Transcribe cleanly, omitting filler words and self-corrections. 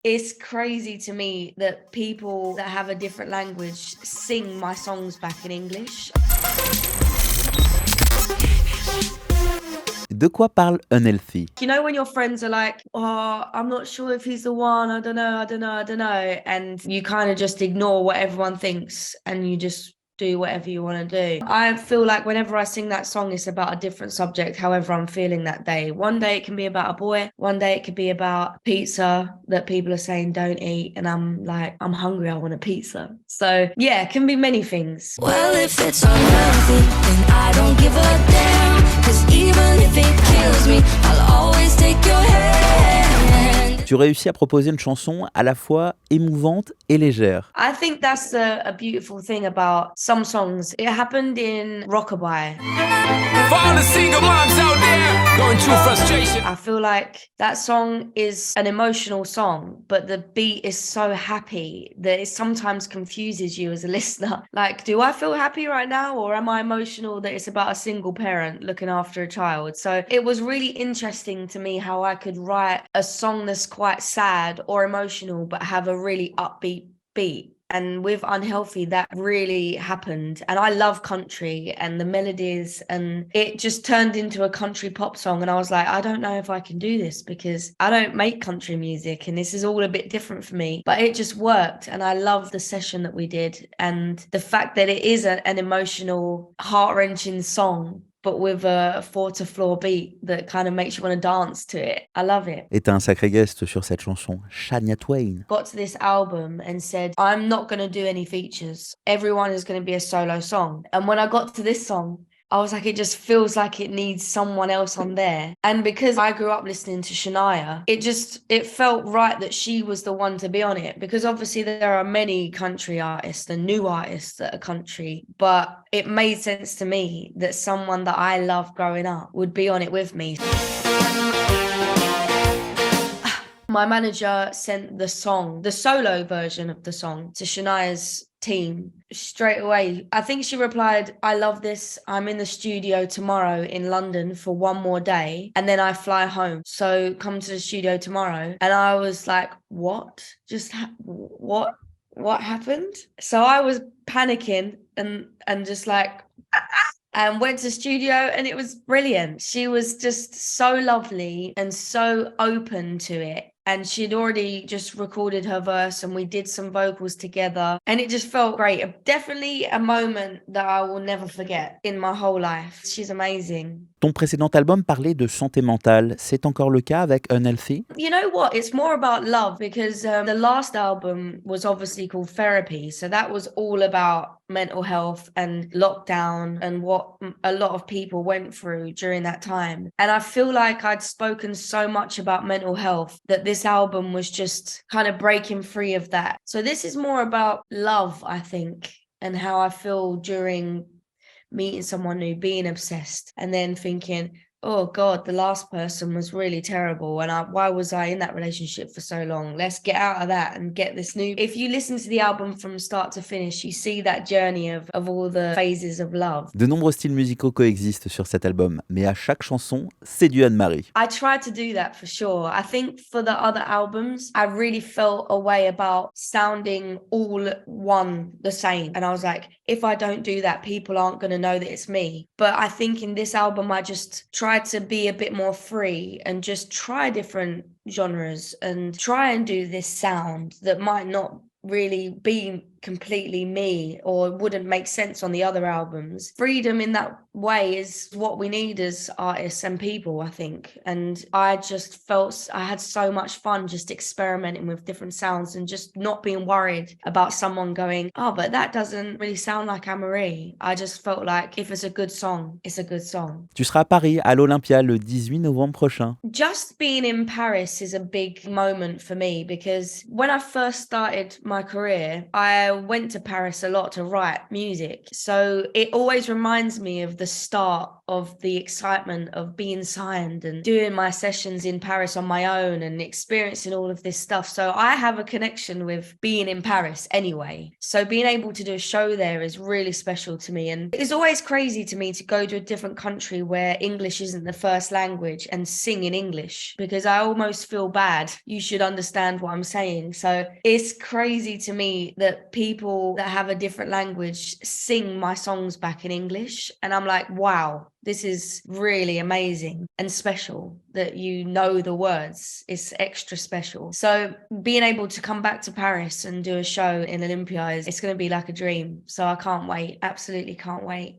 It's crazy to me that people that have a different language sing my songs back in English. De quoi parle Unhealthy? You know when your friends are like, "Oh, I'm not sure if he's the one. I don't know, I don't know, I don't know." And you kind of just ignore what everyone thinks and you just do whatever you want to do. I feel like whenever I sing that song, it's about a different subject, however I'm feeling that day. One day it can be about a boy, one day it could be about pizza that people are saying don't eat. And I'm like, I'm hungry, I want a pizza. So yeah, it can be many things. Well, if it's unhealthy, then I don't give a damn. 'Cause even if it kills me, I'll always take your hand. Tu réussis à proposer une chanson à la fois émouvante et légère. I think that's a beautiful thing about some songs. It happened in Rockabye. For all the single moms out there going through frustration. I feel like that song is an emotional song, but the beat is so happy that it sometimes confuses you as a listener. Like, do I feel happy right now, or am I emotional that it's about a single parent looking after a child? So it was really interesting to me how I could write a song that's quite sad or emotional, but have a really upbeat beat. And with Unhealthy, that really happened. And I love country and the melodies, and it just turned into a country pop song. And I was like, I don't know if I can do this because I don't make country music and this is all a bit different for me. But it just worked. And I love the session that we did. And the fact that it is an emotional, heart-wrenching song, but with a 4-to-floor beat that kind of makes you want to dance to it. I love it. Et t'as un sacré guest sur cette chanson, Shania Twain. Got to this album and said, I'm not going to do any features. Everyone is going to be a solo song. And when I got to this song, I was like, it just feels like it needs someone else on there. And because I grew up listening to Shania, it felt right that she was the one to be on it. Because obviously there are many country artists and new artists that are country, but it made sense to me that someone that I loved growing up would be on it with me. My manager sent the song, the solo version of the song, to Shania's team straight away. I think she replied, I love this. I'm in the studio tomorrow in London for one more day and then I fly home. So come to the studio tomorrow. And I was like, what? What happened? So I was panicking and just like, and went to the studio and it was brilliant. She was just so lovely and so open to it. And she'd already just recorded her verse and we did some vocals together. And it just felt great. Definitely a moment that I will never forget in my whole life. She's amazing. Ton précédent album parlait de santé mentale. C'est encore le cas avec Unhealthy? You know what? It's more about love because the last album was obviously called Therapy. So that was all about mental health and lockdown and what a lot of people went through during that time. And I feel like I'd spoken so much about mental health that this album was just kind of breaking free of that. So this is more about love, I think, and how I feel during meeting someone new, being obsessed, and then thinking, oh God, the last person was really terrible. And why was I in that relationship for so long? Let's get out of that and get this new. If you listen to the album from start to finish, you see that journey of all the phases of love. De nombreux styles musicaux coexistent sur cet album, mais à chaque chanson, c'est du Anne-Marie. I tried to do that for sure. I think for the other albums, I really felt a way about sounding all one, the same. And I was like, if I don't do that, people aren't going to know that it's me. But I think in this album, I just tried to be a bit more free and just try different genres and try and do this sound that might not really be completely me or wouldn't make sense on the other albums. Freedom in that way is what we need as artists and people, I think. And I just felt I had so much fun just experimenting with different sounds and just not being worried about someone going, oh, but that doesn't really sound like Anne-Marie. I just felt like if it's a good song, it's a good song. Tu seras à Paris, à l'Olympia, le 18 novembre prochain. Just being in Paris is a big moment for me because when I first started my career, I I went to Paris a lot to write music. So it always reminds me of the start of the excitement of being signed and doing my sessions in Paris on my own and experiencing all of this stuff. So I have a connection with being in Paris anyway. So being able to do a show there is really special to me. And it's always crazy to me to go to a different country where English isn't the first language and sing in English, because I almost feel bad. You should understand what I'm saying. So it's crazy to me that people that have a different language sing my songs back in English. And I'm like, wow, this is really amazing and special that you know the words. It's extra special. So being able to come back to Paris and do a show in Olympia, it's going to be like a dream. So I can't wait. Absolutely can't wait.